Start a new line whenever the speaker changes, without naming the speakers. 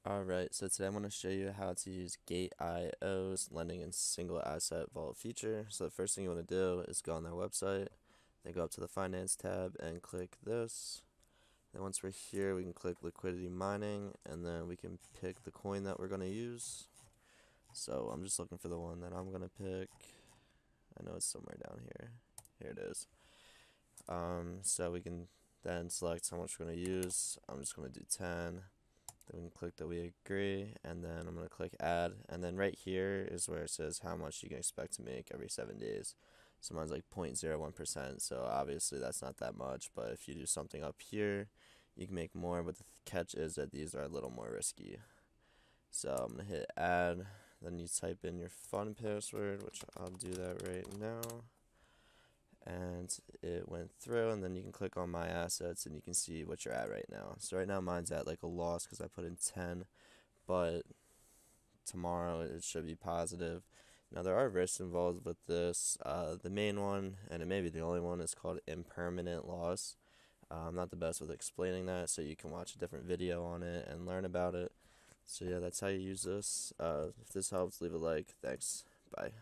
Alright, so today I'm going to show you how to use Gate.io's lending in single asset vault feature. So the first thing you want to do is go on their website, then go up to the finance tab and click this. Then once we're here, we can click liquidity mining, and then we can pick the coin that we're going to use. So I'm just looking for the one that I'm going to pick. I know it's somewhere down here. Here it is. So we can then select how much we're going to use. I'm just going to do 10. Then we can click that we agree, and then I'm going to click add, and then right here is where it says how much you can expect to make every 7 days. So mine's like 0.01%, so obviously that's not that much, but if you do something up here, you can make more, but the catch is that these are a little more risky. So I'm going to hit add, then you type in your fund password, which I'll do that right now. And it went through, and then you can click on my assets and you can see what you're at right now. So right now mine's at like a loss because I put in 10, but tomorrow it should be positive. Now there are risks involved with this. The main one, and it may be the only one, is called impermanent loss. I'm not the best with explaining that, so you can watch a different video on it and learn about it. So yeah, that's how you use this. If this helps, leave a like. Thanks. Bye.